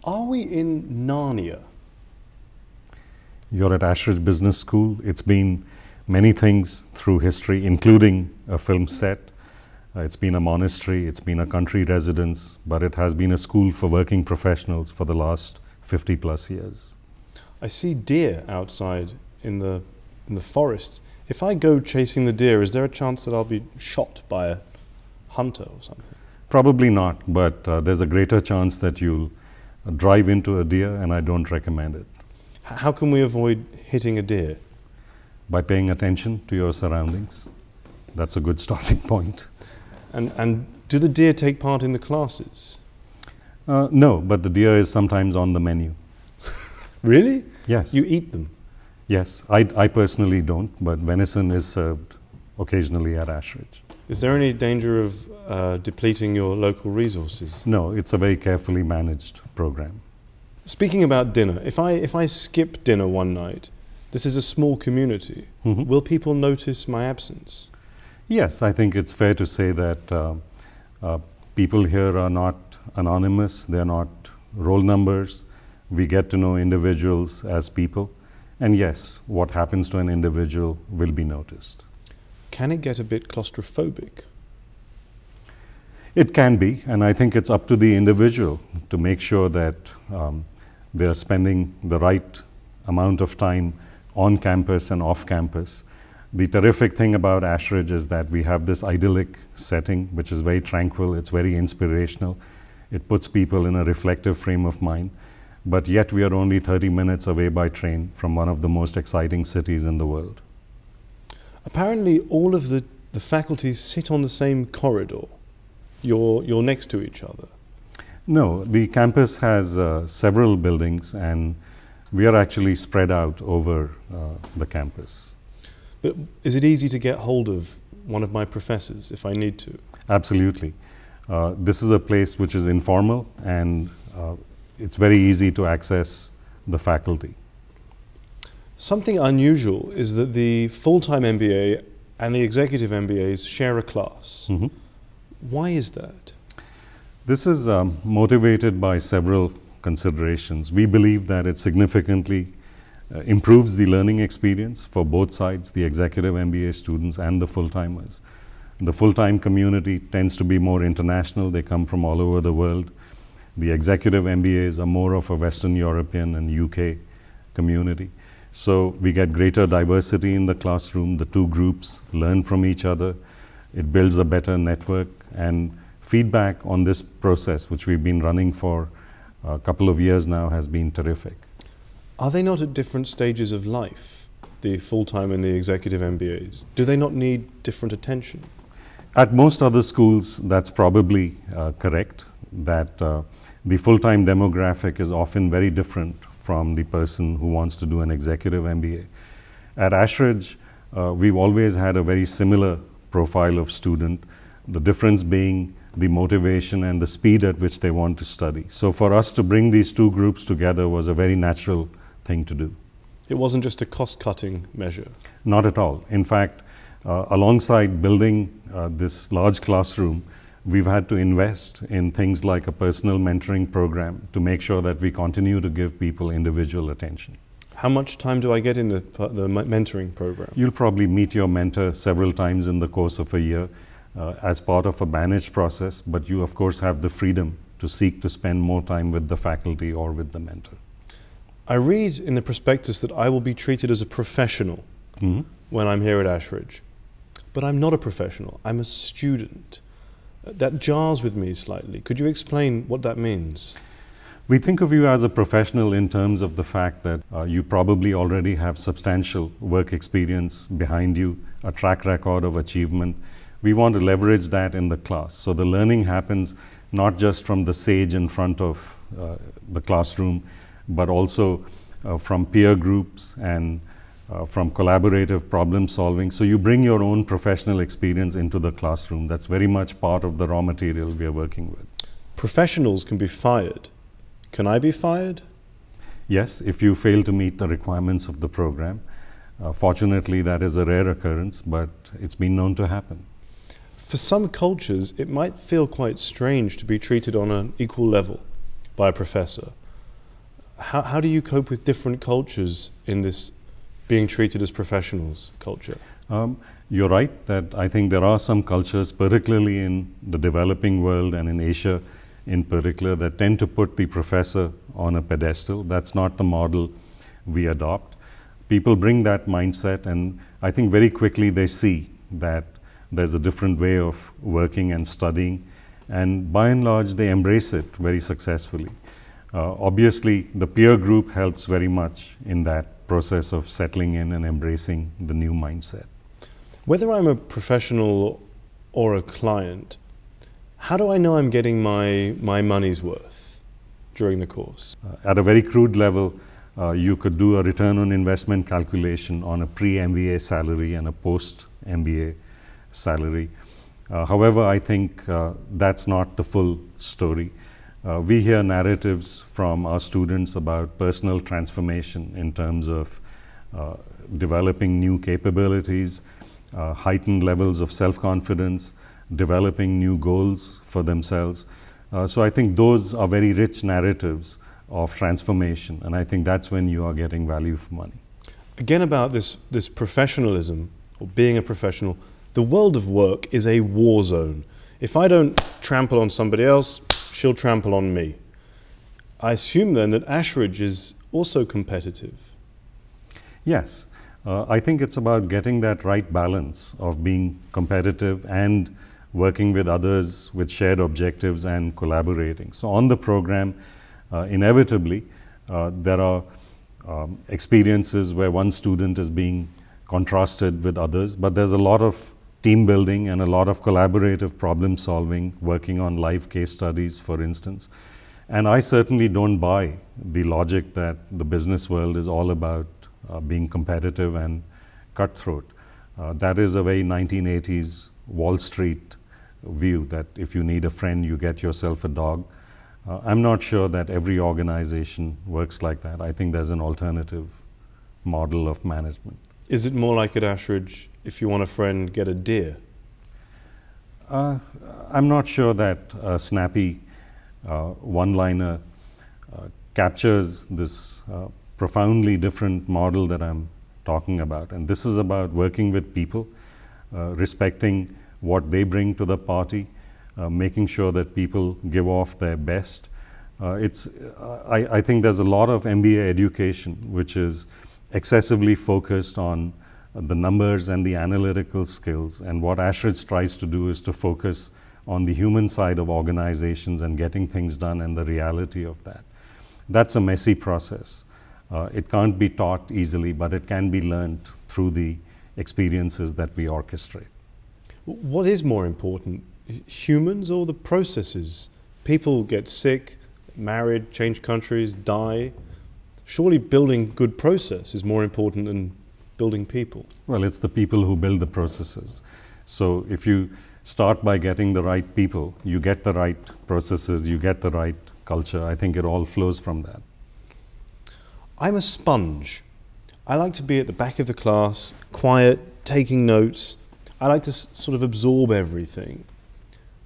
Are we in Narnia? You're at Ashridge Business School. It's been many things through history, including a film set. It's been a monastery, it's been a country residence, but it has been a school for working professionals for the last 50 plus years. I see deer outside in the forest. If I go chasing the deer, is there a chance that I'll be shot by a hunter or something? Probably not, but there's a greater chance that you'll drive into a deer, and I don't recommend it. How can we avoid hitting a deer? By paying attention to your surroundings. That's a good starting point. And do the deer take part in the classes? No, but the deer is sometimes on the menu. Really? Yes. You eat them? Yes. I personally don't, but venison is served occasionally at Ashridge. Is there any danger of depleting your local resources? No, it's a very carefully managed program. Speaking about dinner, if I skip dinner one night, this is a small community, will people notice my absence? Yes, I think it's fair to say that people here are not anonymous, they're not roll numbers. We get to know individuals as people. And yes, what happens to an individual will be noticed. Can it get a bit claustrophobic? It can be, and I think it's up to the individual to make sure that they're spending the right amount of time on campus and off campus. The terrific thing about Ashridge is that we have this idyllic setting, which is very tranquil, it's very inspirational. It puts people in a reflective frame of mind, but yet we are only 30 minutes away by train from one of the most exciting cities in the world. Apparently all of the faculties sit on the same corridor. You're next to each other. No, the campus has several buildings, and we are actually spread out over the campus. But is it easy to get hold of one of my professors if I need to? Absolutely. This is a place which is informal, and it's very easy to access the faculty. Something unusual is that the full-time MBA and the Executive MBAs share a class. Why is that? This is motivated by several considerations. We believe that it significantly improves the learning experience for both sides, the Executive MBA students and the full-timers. The full-time community tends to be more international. They come from all over the world. The Executive MBAs are more of a Western European and UK community. So we get greater diversity in the classroom. The two groups learn from each other. It builds a better network, and feedback on this process, which we've been running for a couple of years now, has been terrific. Are they not at different stages of life, the full-time and the Executive MBAs? Do they not need different attention? At most other schools, that's probably correct, that the full-time demographic is often very different from the person who wants to do an Executive MBA. At Ashridge, we've always had a very similar profile of student, the difference being the motivation and the speed at which they want to study. So for us to bring these two groups together was a very natural thing to do. It wasn't just a cost-cutting measure? Not at all. In fact, alongside building this large classroom, we've had to invest in things like a personal mentoring program to make sure that we continue to give people individual attention. How much time do I get in the mentoring program? You'll probably meet your mentor several times in the course of a year as part of a managed process, but you of course have the freedom to seek to spend more time with the faculty or with the mentor. I read in the prospectus that I will be treated as a professional when I'm here at Ashridge. But I'm not a professional, I'm a student. That jars with me slightly. Could you explain what that means? We think of you as a professional in terms of the fact that you probably already have substantial work experience behind you, a track record of achievement. We want to leverage that in the class. So the learning happens not just from the sage in front of the classroom, but also from peer groups and from collaborative problem solving. So you bring your own professional experience into the classroom. That's very much part of the raw material we are working with. Professionals can be fired. Can I be fired? Yes, if you fail to meet the requirements of the program. Fortunately, that is a rare occurrence, but it's been known to happen. For some cultures, it might feel quite strange to be treated on an equal level by a professor. how do you cope with different cultures in this being treated as professionals culture? You're right that I think there are some cultures, particularly in the developing world and in Asia in particular, that tend to put the professor on a pedestal. That's not the model we adopt. People bring that mindset, and I think very quickly they see that there's a different way of working and studying, and by and large they embrace it very successfully. Obviously, the peer group helps very much in that process of settling in and embracing the new mindset. Whether I'm a professional or a client, how do I know I'm getting my money's worth during the course? At a very crude level, you could do a return on investment calculation on a pre-MBA salary and a post-MBA salary. However, I think that's not the full story. We hear narratives from our students about personal transformation in terms of developing new capabilities, heightened levels of self-confidence, developing new goals for themselves. So I think those are very rich narratives of transformation, and I think that's when you are getting value for money. Again, about this professionalism, or being a professional, the world of work is a war zone. If I don't trample on somebody else, she'll trample on me. I assume then that Ashridge is also competitive. Yes, I think it's about getting that right balance of being competitive and working with others with shared objectives and collaborating. So on the program, inevitably, there are experiences where one student is being contrasted with others, but there's a lot of team building and a lot of collaborative problem solving, working on live case studies, for instance. And I certainly don't buy the logic that the business world is all about being competitive and cutthroat. That is a very 1980s Wall Street view that if you need a friend, you get yourself a dog. I'm not sure that every organization works like that. I think there's an alternative model of management. Is it more like at Ashridge, if you want a friend, get a deer? I'm not sure that a snappy one-liner captures this profoundly different model that I'm talking about. And this is about working with people, respecting what they bring to the party, making sure that people give off their best. I think there's a lot of MBA education which is excessively focused on the numbers and the analytical skills, and what Ashridge tries to do is to focus on the human side of organizations and getting things done and the reality of that. That's a messy process. It can't be taught easily, but it can be learned through the experiences that we orchestrate. What is more important, humans or the processes? People get sick, married, change countries, die. Surely building good process is more important than building people. Well, it's the people who build the processes. So if you start by getting the right people, you get the right processes, you get the right culture. I think it all flows from that. I'm a sponge. I like to be at the back of the class, quiet, taking notes. I like to sort of absorb everything.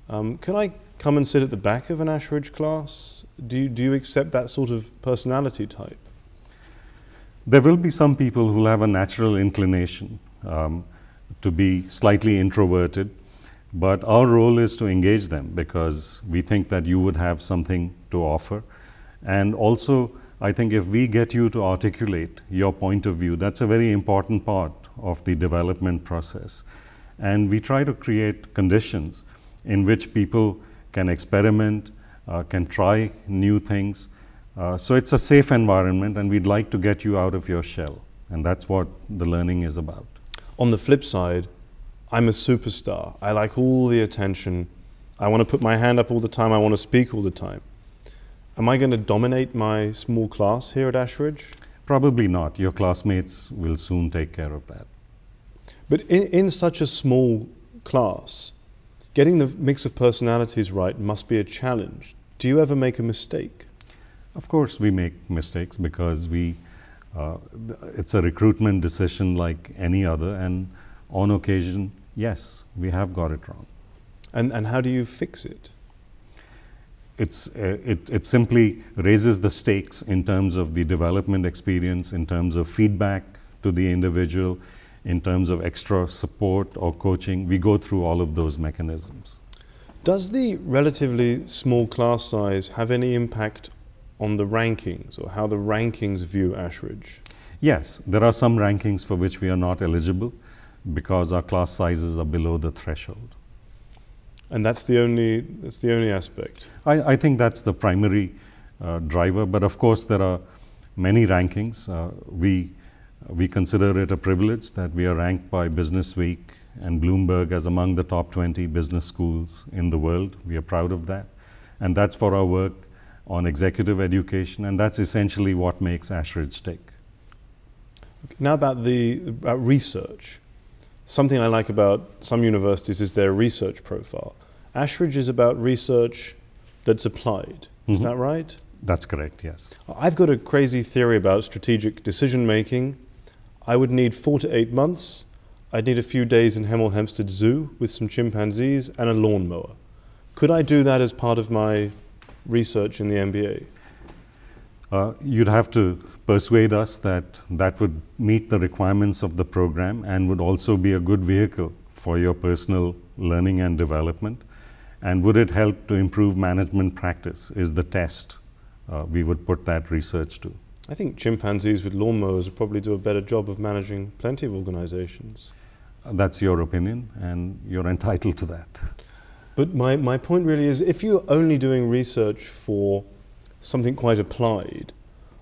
Can I come and sit at the back of an Ashridge class? Do you accept that sort of personality type? There will be some people who have a natural inclination to be slightly introverted, but our role is to engage them because we think that you would have something to offer. And also, I think if we get you to articulate your point of view, that's a very important part of the development process. And we try to create conditions in which people can experiment, can try new things. So it's a safe environment, and we'd like to get you out of your shell. And that's what the learning is about. On the flip side, I'm a superstar. I like all the attention. I want to put my hand up all the time. I want to speak all the time. Am I going to dominate my small class here at Ashridge? Probably not. Your classmates will soon take care of that. But in such a small class, getting the mix of personalities right must be a challenge. Do you ever make a mistake? Of course we make mistakes because it's a recruitment decision like any other, and on occasion, yes, we have got it wrong. And how do you fix it? it simply raises the stakes in terms of the development experience, in terms of feedback to the individual, in terms of extra support or coaching. We go through all of those mechanisms. Does the relatively small class size have any impact on the rankings, or how the rankings view Ashridge? Yes, there are some rankings for which we are not eligible because our class sizes are below the threshold. And that's the only aspect? I think that's the primary driver, but of course there are many rankings. We consider it a privilege that we are ranked by Business Week and Bloomberg as among the top 20 business schools in the world. We are proud of that. And that's for our work on executive education, and that's essentially what makes Ashridge tick. Okay. Now about research. Something I like about some universities is their research profile. Ashridge is about research that's applied. Is that right? That's correct, yes. I've got a crazy theory about strategic decision making. I would need 4 to 8 months. I'd need a few days in Hemel Hempstead Zoo with some chimpanzees and a lawnmower. Could I do that as part of my research in the MBA? You'd have to persuade us that that would meet the requirements of the program and would also be a good vehicle for your personal learning and development. And would it help to improve management practice is the test we would put that research to. I think chimpanzees with lawnmowers would probably do a better job of managing plenty of organizations. That's your opinion, and you're entitled to that. But my point really is, if you're only doing research for something quite applied,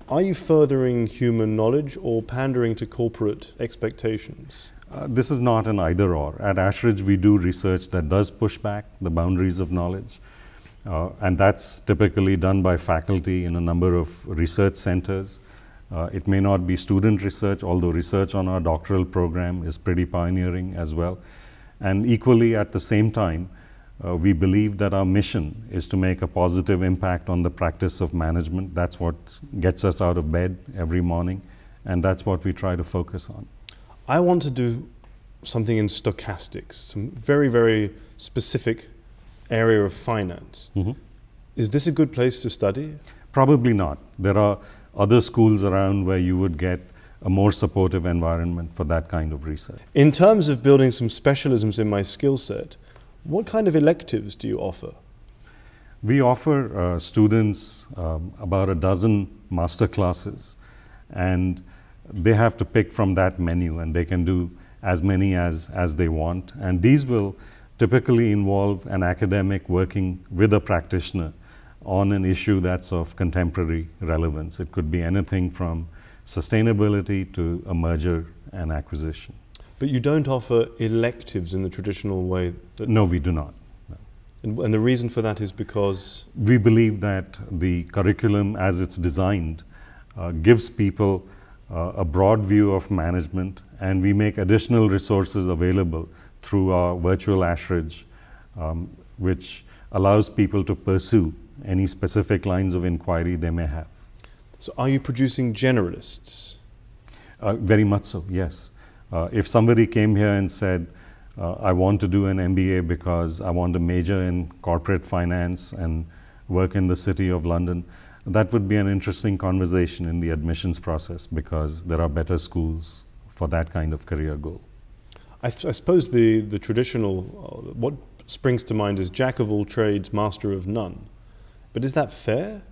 are you furthering human knowledge or pandering to corporate expectations? This is not an either or. At Ashridge, we do research that does push back the boundaries of knowledge. And that's typically done by faculty in a number of research centers. It may not be student research, although research on our doctoral program is pretty pioneering as well. And equally at the same time, we believe that our mission is to make a positive impact on the practice of management. That's what gets us out of bed every morning, and that's what we try to focus on. I want to do something in stochastics, some very, very specific area of finance. Is this a good place to study? Probably not. There are other schools around where you would get a more supportive environment for that kind of research. In terms of building some specialisms in my skill set, what kind of electives do you offer? We offer students about a dozen master classes, and they have to pick from that menu, and they can do as many as they want. And these will typically involve an academic working with a practitioner on an issue that's of contemporary relevance. It could be anything from sustainability to a merger and acquisition. But you don't offer electives in the traditional way? No, we do not. No. And the reason for that is because? We believe that the curriculum as it's designed gives people a broad view of management, and we make additional resources available through our virtual Ashridge, which allows people to pursue any specific lines of inquiry they may have. So are you producing generalists? Very much so, yes. If somebody came here and said, I want to do an MBA because I want to major in corporate finance and work in the City of London, that would be an interesting conversation in the admissions process, because there are better schools for that kind of career goal. I suppose the traditional, what springs to mind is jack of all trades, master of none. But is that fair?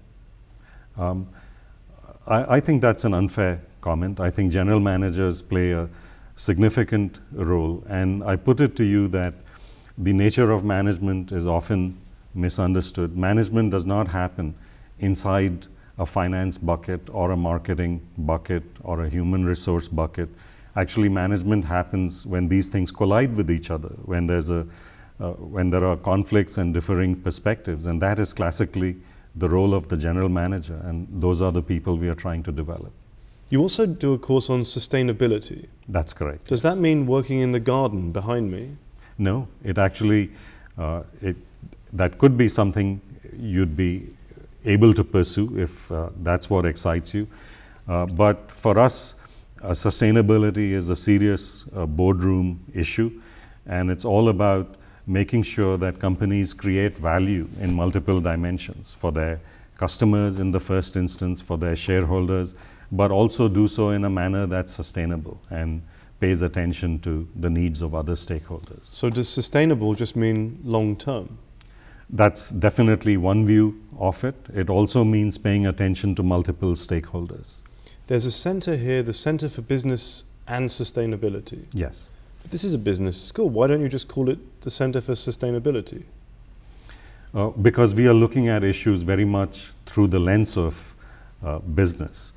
I think that's an unfair comment. I think general managers play a significant role, and I put it to you that the nature of management is often misunderstood. Management does not happen inside a finance bucket or a marketing bucket or a human resource bucket. Actually, management happens when these things collide with each other, when there are conflicts and differing perspectives, and that is classically the role of the general manager, and those are the people we are trying to develop. You also do a course on sustainability. That's correct. Does that mean working in the garden behind me? No, it actually, that could be something you'd be able to pursue if that's what excites you. But for us, sustainability is a serious boardroom issue, and it's all about making sure that companies create value in multiple dimensions for their customers in the first instance, for their shareholders, but also do so in a manner that's sustainable and pays attention to the needs of other stakeholders. So does sustainable just mean long term? That's definitely one view of it. It also means paying attention to multiple stakeholders. There's a center here, the Center for Business and Sustainability. Yes. But this is a business school. Why don't you just call it the Center for Sustainability? Because we are looking at issues very much through the lens of business.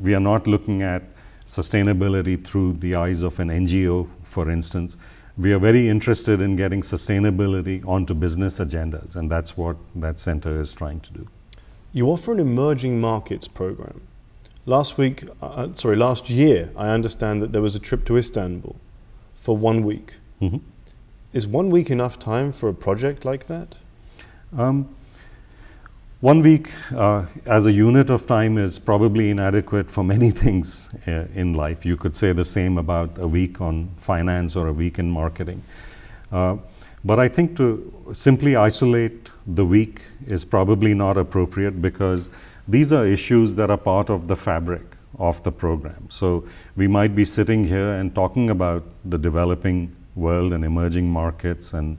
We are not looking at sustainability through the eyes of an NGO, for instance. We are very interested in getting sustainability onto business agendas, and that's what that center is trying to do. You offer an emerging markets program. Last year, I understand that there was a trip to Istanbul for 1 week. Mm-hmm. Is 1 week enough time for a project like that? 1 week as a unit of time is probably inadequate for many things in life. You could say the same about a week on finance or a week in marketing. But I think to simply isolate the week is probably not appropriate, because these are issues that are part of the fabric of the program. So we might be sitting here and talking about the developing world and emerging markets, and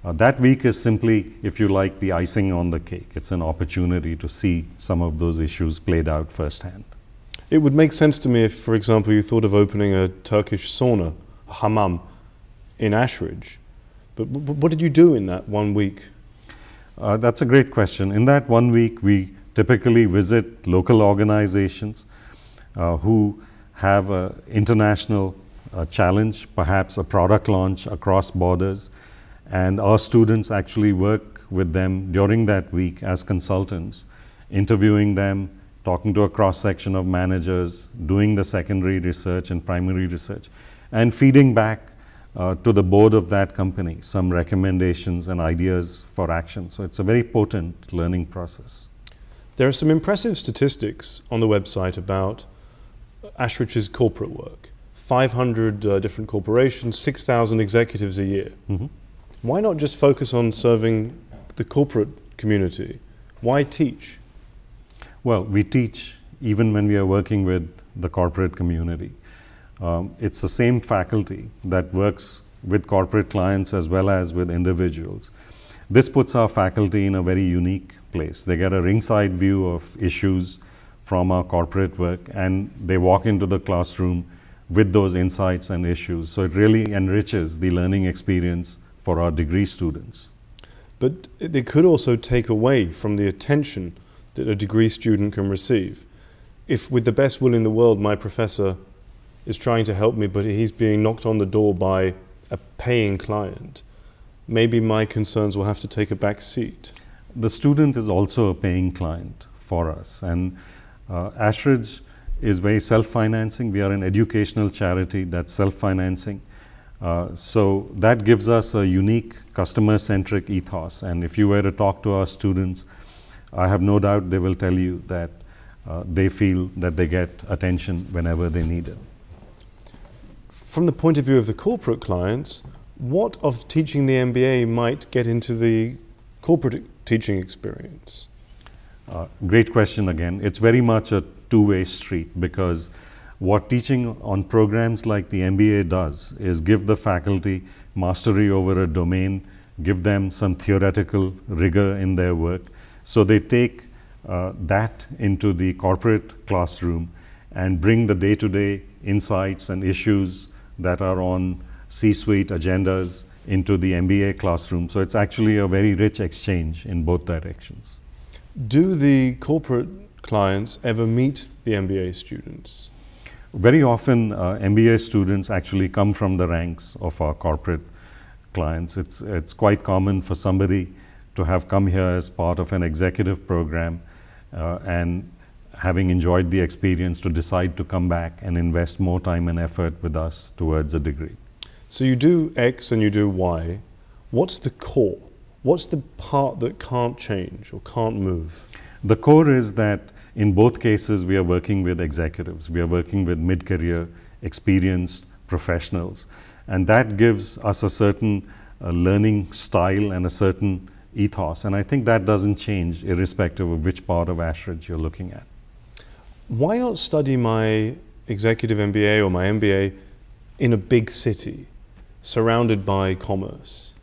that week is simply, if you like, the icing on the cake. It's an opportunity to see some of those issues played out firsthand. It would make sense to me if, for example, you thought of opening a Turkish sauna, a hammam, in Ashridge. But what did you do in that 1 week? That's a great question. In that 1 week, we typically visit local organizations who have an international challenge, perhaps a product launch across borders. And our students actually work with them during that week as consultants, interviewing them, talking to a cross-section of managers, doing the secondary research and primary research, and feeding back to the board of that company some recommendations and ideas for action. So it's a very potent learning process. There are some impressive statistics on the website about Ashridge's corporate work. 500 different corporations, 6,000 executives a year. Mm-hmm. Why not just focus on serving the corporate community? Why teach? Well, we teach even when we are working with the corporate community. It's the same faculty that works with corporate clients as well as with individuals. This puts our faculty in a very unique place. They get a ringside view of issues from our corporate work, and they walk into the classroom with those insights and issues. So it really enriches the learning experience for our degree students. But they could also take away from the attention that a degree student can receive. If, with the best will in the world, my professor is trying to help me, but he's being knocked on the door by a paying client, maybe my concerns will have to take a back seat. The student is also a paying client for us, and Ashridge is very self-financing. We are an educational charity that's self-financing. So that gives us a unique customer-centric ethos, and if you were to talk to our students, I have no doubt they will tell you that they feel that they get attention whenever they need it. From the point of view of the corporate clients, what of teaching the MBA might get into the corporate teaching experience? Great question again. It's very much a two-way street, because what teaching on programs like the MBA does is give the faculty mastery over a domain, give them some theoretical rigor in their work. So they take that into the corporate classroom and bring the day-to-day insights and issues that are on C-suite agendas into the MBA classroom. So it's actually a very rich exchange in both directions. Do the corporate clients ever meet the MBA students? Very often, MBA students actually come from the ranks of our corporate clients. It's quite common for somebody to have come here as part of an executive program and having enjoyed the experience to decide to come back and invest more time and effort with us towards a degree. So you do X and you do Y. What's the core? What's the part that can't change or can't move? The core is that in both cases we are working with executives. We are working with mid-career, experienced professionals. And that gives us a certain learning style and a certain ethos. And I think that doesn't change irrespective of which part of Ashridge you're looking at. Why not study my Executive MBA or my MBA in a big city, surrounded by commerce?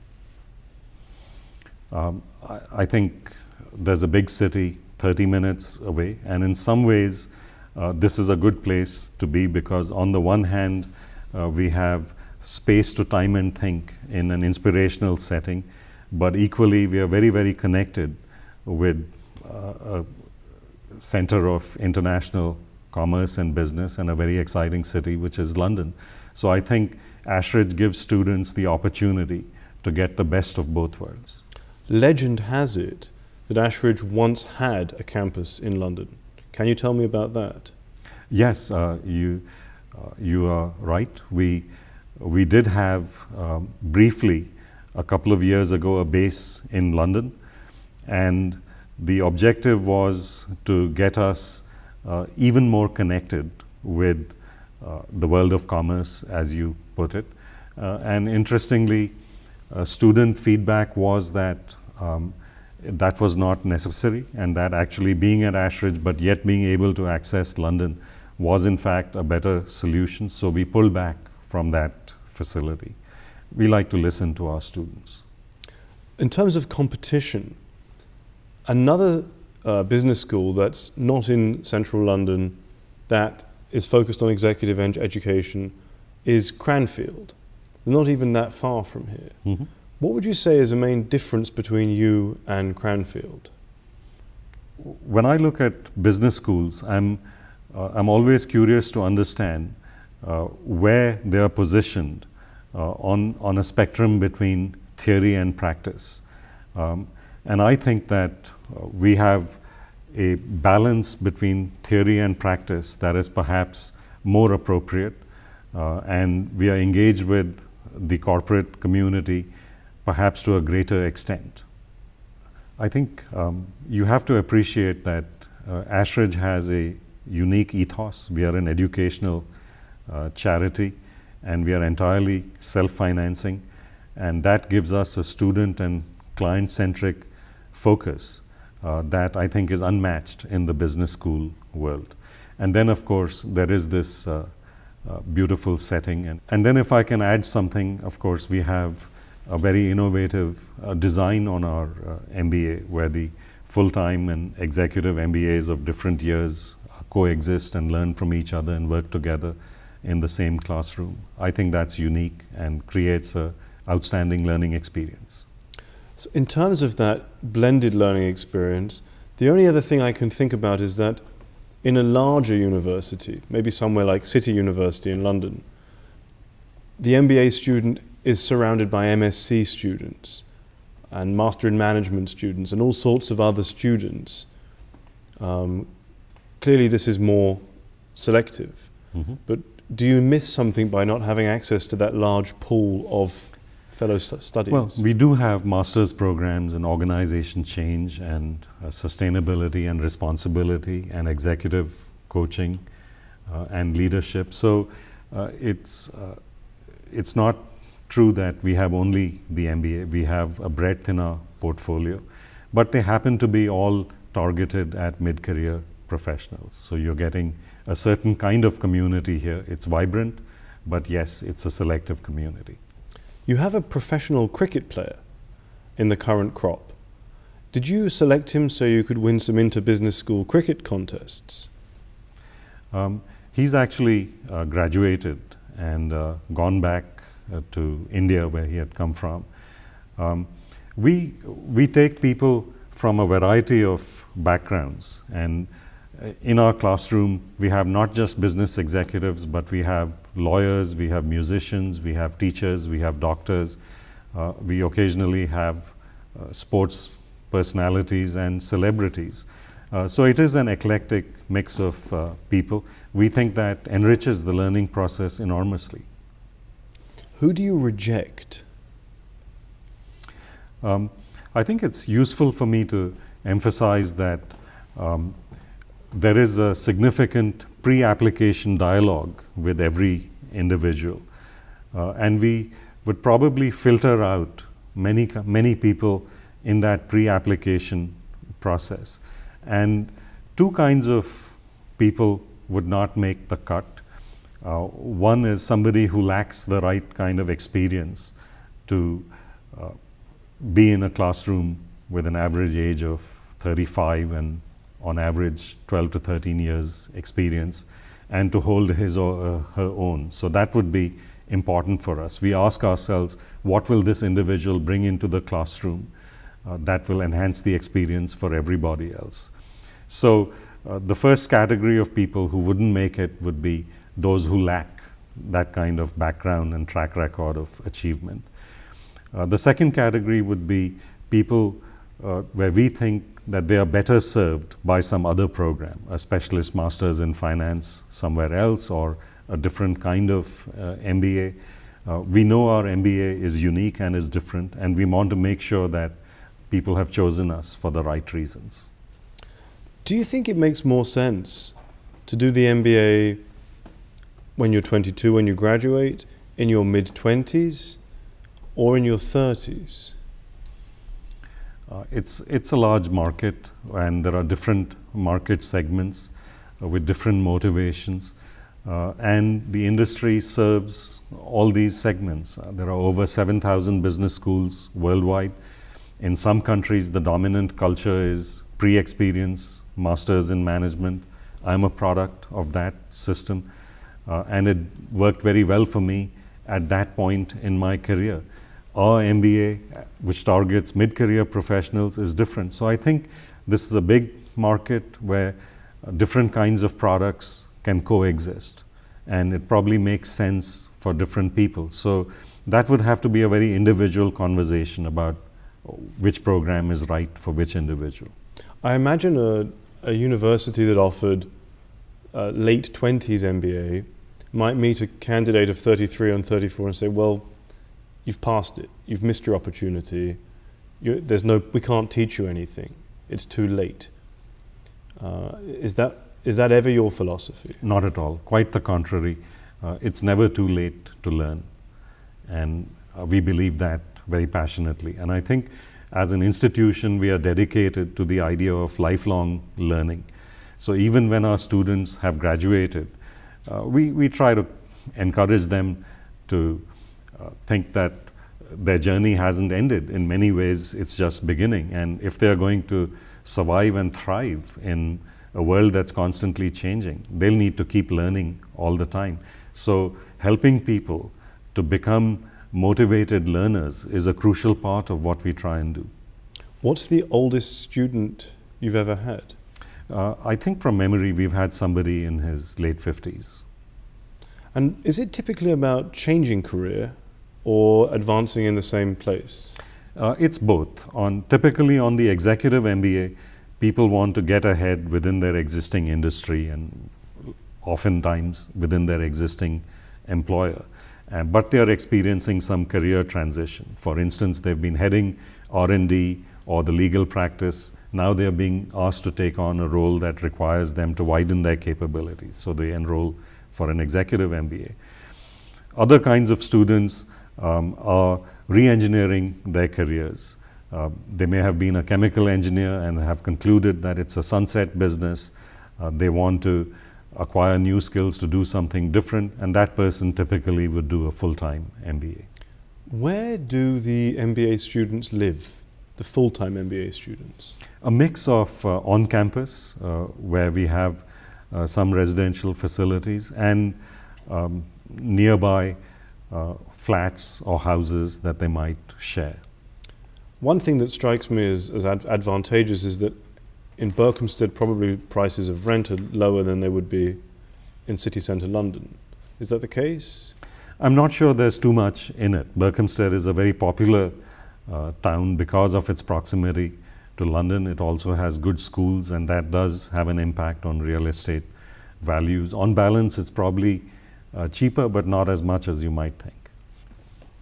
I think there's a big city 30 minutes away, and in some ways this is a good place to be, because on the one hand we have space to time and think in an inspirational setting, but equally we are very, very connected with a center of international commerce and business and a very exciting city, which is London. So I think Ashridge gives students the opportunity to get the best of both worlds. Legend has it that Ashridge once had a campus in London. Can you tell me about that? Yes, you are right. We did have briefly a couple of years ago a base in London, and the objective was to get us even more connected with the world of commerce, as you put it. And interestingly, student feedback was that that was not necessary, and that actually being at Ashridge but yet being able to access London was in fact a better solution. So we pulled back from that facility. We like to listen to our students. In terms of competition, another business school that's not in central London that is focused on executive education is Cranfield. They're not even that far from here. Mm-hmm. What would you say is the main difference between you and Cranfield? When I look at business schools, I'm always curious to understand where they are positioned on a spectrum between theory and practice. And I think that we have a balance between theory and practice that is perhaps more appropriate, and we are engaged with the corporate community perhaps to a greater extent. I think you have to appreciate that Ashridge has a unique ethos. We are an educational charity, and we are entirely self-financing, and that gives us a student and client-centric focus that I think is unmatched in the business school world. And then of course there is this beautiful setting, and then if I can add something, of course we have a very innovative design on our MBA, where the full-time and executive MBAs of different years coexist and learn from each other and work together in the same classroom. I think that's unique and creates an outstanding learning experience. So in terms of that blended learning experience, the only other thing I can think about is that in a larger university, maybe somewhere like City University in London, the MBA student is surrounded by MSc students and Master in Management students and all sorts of other students. Clearly this is more selective, but do you miss something by not having access to that large pool of fellow studies? Well, we do have master's programs in organization change and sustainability and responsibility and executive coaching and leadership. So it's not true that we have only the MBA. We have a breadth in our portfolio, but they happen to be all targeted at mid-career professionals. So you're getting a certain kind of community here. It's vibrant, but yes, it's a selective community. You have a professional cricket player in the current crop. Did you select him so you could win some inter-business school cricket contests? He's actually graduated and gone back to India, where he had come from. We take people from a variety of backgrounds, and in our classroom we have not just business executives, but we have lawyers, we have musicians, we have teachers, we have doctors, we occasionally have sports personalities and celebrities. So it is an eclectic mix of people. We think that enriches the learning process enormously. Who do you reject? I think it's useful for me to emphasize that there is a significant pre-application dialogue with every individual, and we would probably filter out many people in that pre-application process. And two kinds of people would not make the cut. One is somebody who lacks the right kind of experience to be in a classroom with an average age of 35 and on average 12 to 13 years experience, and to hold his or her own. So that would be important for us. We ask ourselves, what will this individual bring into the classroom that will enhance the experience for everybody else? So the first category of people who wouldn't make it would be those who lack that kind of background and track record of achievement. The second category would be people where we think that they are better served by some other program, a specialist master's in finance somewhere else, or a different kind of MBA. We know our MBA is unique and is different, and we want to make sure that people have chosen us for the right reasons. Do you think it makes more sense to do the MBA when you're 22, when you graduate, in your mid-20s, or in your 30s? It's a large market, and there are different market segments with different motivations, and the industry serves all these segments. There are over 7,000 business schools worldwide. In some countries, the dominant culture is pre-experience, masters in management. I'm a product of that system, and it worked very well for me at that point in my career. Our MBA, which targets mid-career professionals, is different. So I think this is a big market where different kinds of products can coexist, and it probably makes sense for different people. So that would have to be a very individual conversation about which program is right for which individual. I imagine a university that offered late 20s MBA might meet a candidate of 33 and 34 and say, well, you've passed it. You've missed your opportunity. We can't teach you anything. It's too late. Is that ever your philosophy? Not at all. Quite the contrary. It's never too late to learn. And we believe that very passionately. And I think as an institution, we are dedicated to the idea of lifelong learning. So even when our students have graduated, we try to encourage them to think that their journey hasn't ended. In many ways, it's just beginning. And if they're going to survive and thrive in a world that's constantly changing, they'll need to keep learning all the time. So helping people to become motivated learners is a crucial part of what we try and do. What's the oldest student you've ever had? I think from memory, we've had somebody in his late 50s. And is it typically about changing career or advancing in the same place? It's both. Typically on the Executive MBA, people want to get ahead within their existing industry and oftentimes within their existing employer. But they are experiencing some career transition. For instance, they've been heading R&D or the legal practice. Now they're being asked to take on a role that requires them to widen their capabilities. So they enroll for an Executive MBA. Other kinds of students are re-engineering their careers. They may have been a chemical engineer and have concluded that it's a sunset business. They want to acquire new skills to do something different, and that person typically would do a full-time MBA. Where do the MBA students live, the full-time MBA students? A mix of on-campus, where we have some residential facilities, and nearby flats or houses that they might share. One thing that strikes me as advantageous is that in Berkhamsted, probably prices of rent are lower than they would be in city centre London. Is that the case? I'm not sure there's too much in it. Berkhamsted is a very popular town because of its proximity to London. It also has good schools, and that does have an impact on real estate values. On balance, it's probably cheaper, but not as much as you might think.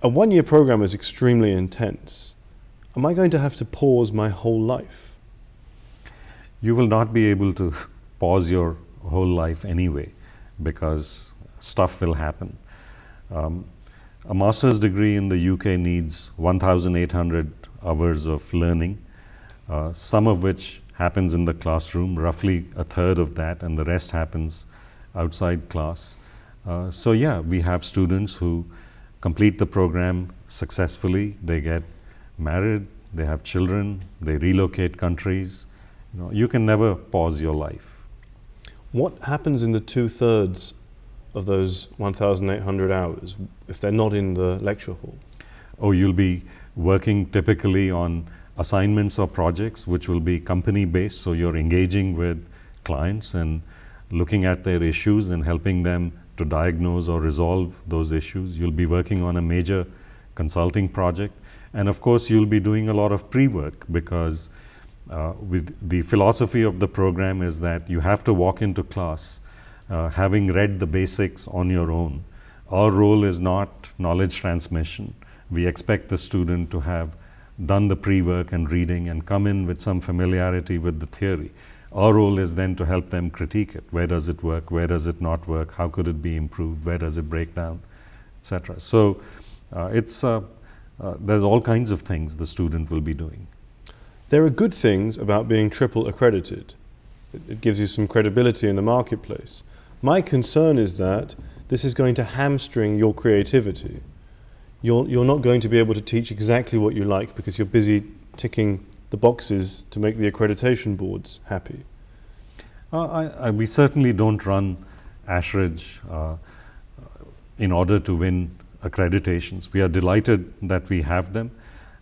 A one-year program is extremely intense. Am I going to have to pause my whole life? You will not be able to pause your whole life anyway, because stuff will happen. A master's degree in the UK needs 1,800 hours of learning, some of which happens in the classroom, roughly a third of that, and the rest happens outside class. So yeah, we have students who complete the program successfully. They get married, they have children, they relocate countries. You can never pause your life. What happens in the 2/3 of those 1,800 hours if they're not in the lecture hall? Oh, you'll be working typically on assignments or projects which will be company-based, so you're engaging with clients and looking at their issues and helping them to diagnose or resolve those issues. You'll be working on a major consulting project, and of course you'll be doing a lot of pre-work, because with the philosophy of the program is that you have to walk into class having read the basics on your own. Our role is not knowledge transmission. We expect the student to have done the pre-work and reading and come in with some familiarity with the theory. Our role is then to help them critique it. Where does it work? Where does it not work? How could it be improved? Where does it break down? Etc. So there's all kinds of things the student will be doing. There are good things about being triple accredited. It gives you some credibility in the marketplace. My concern is that this is going to hamstring your creativity. You're not going to be able to teach exactly what you like because you're busy ticking the boxes to make the accreditation boards happy. We certainly don't run Ashridge in order to win accreditations. We are delighted that we have them,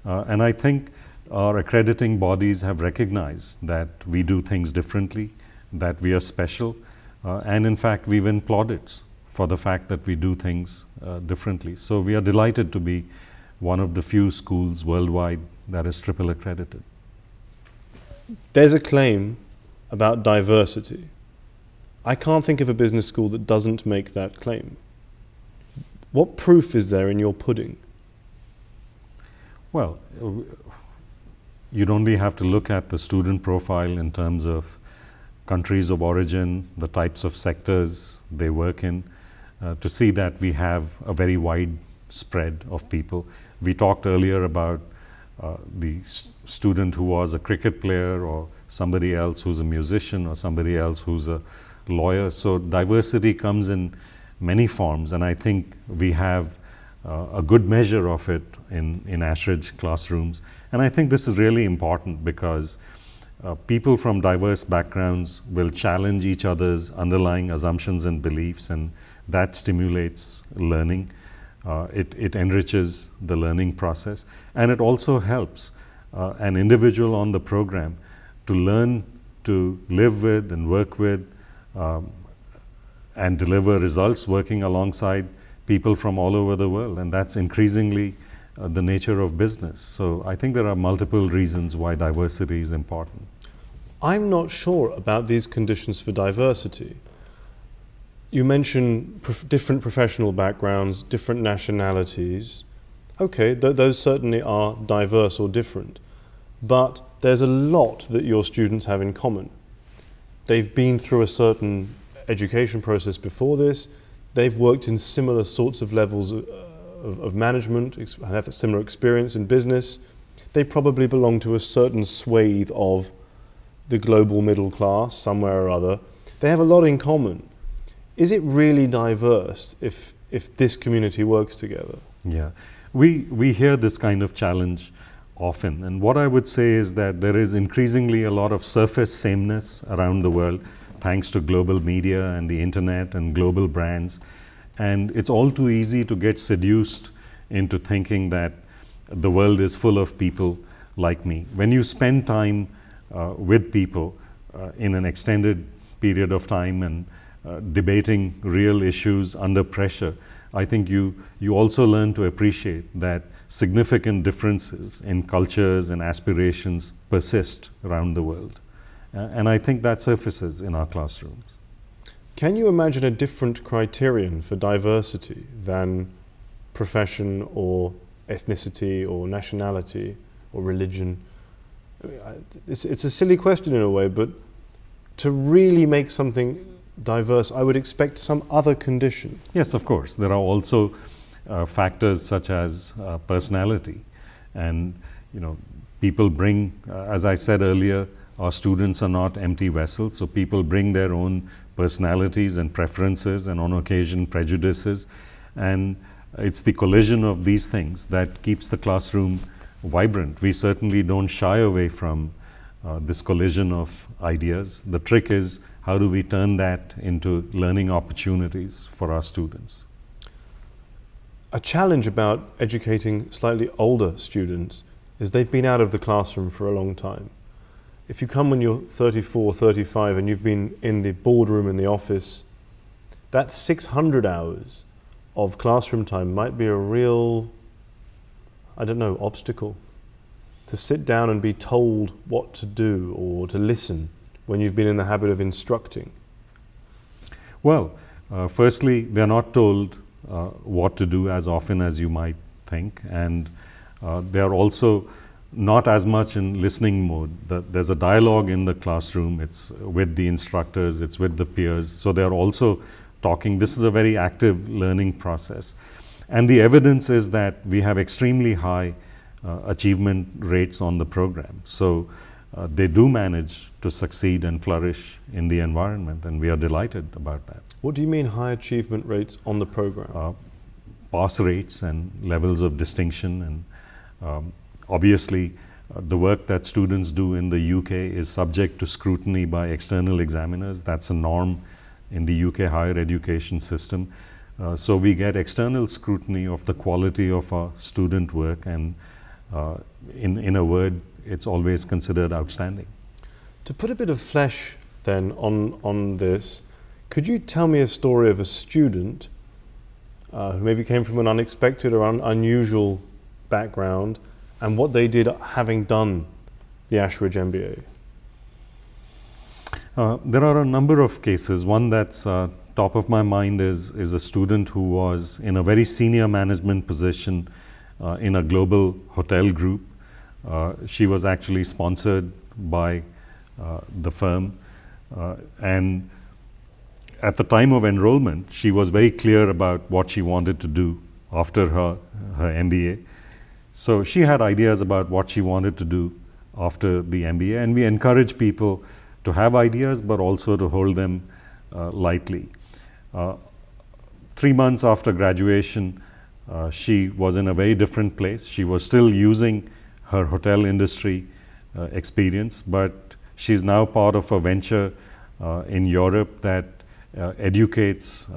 and I think our accrediting bodies have recognized that we do things differently, that we are special, and in fact we win plaudits for the fact that we do things differently. So we are delighted to be one of the few schools worldwide that is triple accredited. There's a claim about diversity. I can't think of a business school that doesn't make that claim. What proof is there in your pudding? Well, you'd only have to look at the student profile in terms of countries of origin, the types of sectors they work in, to see that we have a very wide spread of people. We talked earlier about the student who was a cricket player, or somebody else who's a musician, or somebody else who's a lawyer. So diversity comes in many forms, and I think we have a good measure of it in Ashridge classrooms. And I think this is really important because people from diverse backgrounds will challenge each other's underlying assumptions and beliefs, and that stimulates learning. It enriches the learning process, and it also helps an individual on the program to learn to live with and work with and deliver results working alongside people from all over the world, and that's increasingly the nature of business. So I think there are multiple reasons why diversity is important. I'm not sure about these conditions for diversity. You mention different professional backgrounds, different nationalities. Okay, those certainly are diverse or different, but there's a lot that your students have in common. They've been through a certain education process before this. They've worked in similar sorts of levels of management, have a similar experience in business. They probably belong to a certain swathe of the global middle class, somewhere or other. They have a lot in common. Is it really diverse if this community works together? Yeah, we hear this kind of challenge often, and what I would say is that there is increasingly a lot of surface sameness around the world, thanks to global media and the internet and global brands. And it's all too easy to get seduced into thinking that the world is full of people like me. When you spend time with people in an extended period of time and debating real issues under pressure, I think you also learn to appreciate that significant differences in cultures and aspirations persist around the world. And I think that surfaces in our classrooms. Can you imagine a different criterion for diversity than profession or ethnicity or nationality or religion? It's a silly question in a way, but to really make something diverse, I would expect some other condition. Yes, of course. There are also factors such as personality. And people bring, as I said earlier, our students are not empty vessels, so people bring their own personalities and preferences and on occasion prejudices, and it's the collision of these things that keeps the classroom vibrant. We certainly don't shy away from this collision of ideas. The trick is, how do we turn that into learning opportunities for our students? A challenge about educating slightly older students is they've been out of the classroom for a long time. If you come when you're 34, 35 and you've been in the boardroom in the office, that 600 hours of classroom time might be a real, I don't know, obstacle. To sit down and be told what to do or to listen when you've been in the habit of instructing. Well, firstly, they're not told what to do as often as you might think, and they're also not as much in listening mode. There's a dialogue in the classroom. It's with the instructors, it's with the peers, so they're also talking. This is a very active learning process. And the evidence is that we have extremely high achievement rates on the program. So they do manage to succeed and flourish in the environment, and we are delighted about that. What do you mean high achievement rates on the program? Pass rates and levels of distinction, and obviously the work that students do in the UK is subject to scrutiny by external examiners. That's a norm in the UK higher education system. So we get external scrutiny of the quality of our student work, and in a word, it's always considered outstanding. To put a bit of flesh then on this, could you tell me a story of a student who maybe came from an unexpected or unusual background and what they did having done the Ashridge MBA? There are a number of cases. One that's top of my mind is a student who was in a very senior management position in a global hotel group. She was actually sponsored by the firm, and at the time of enrollment, she was very clear about what she wanted to do after her MBA. So she had ideas about what she wanted to do after the MBA, and we encourage people to have ideas, but also to hold them lightly. 3 months after graduation, she was in a very different place. She was still using her hotel industry experience, but she's now part of a venture in Europe that educates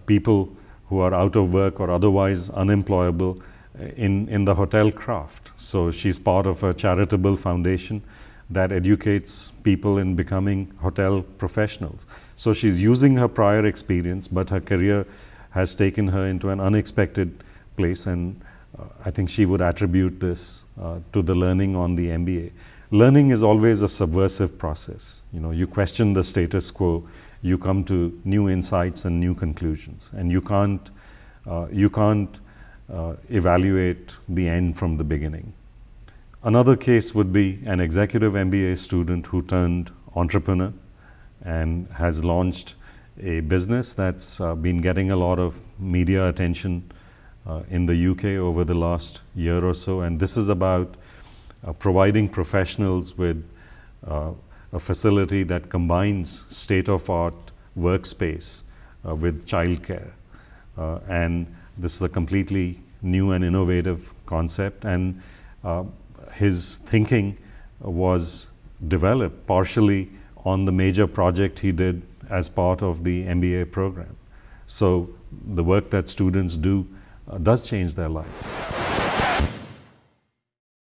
people who are out of work or otherwise unemployable in the hotel craft. So she's part of a charitable foundation that educates people in becoming hotel professionals. So she's using her prior experience, but her career has taken her into an unexpected place, and I think she would attribute this to the learning on the MBA. Learning is always a subversive process. You question the status quo, you come to new insights and new conclusions, and you can't evaluate the end from the beginning. Another case would be an executive MBA student who turned entrepreneur and has launched a business that's been getting a lot of media attention in the UK over the last year or so, and this is about providing professionals with a facility that combines state-of-art workspace with childcare, and this is a completely new and innovative concept, and his thinking was developed partially on the major project he did as part of the MBA program. So the work that students do does change their lives.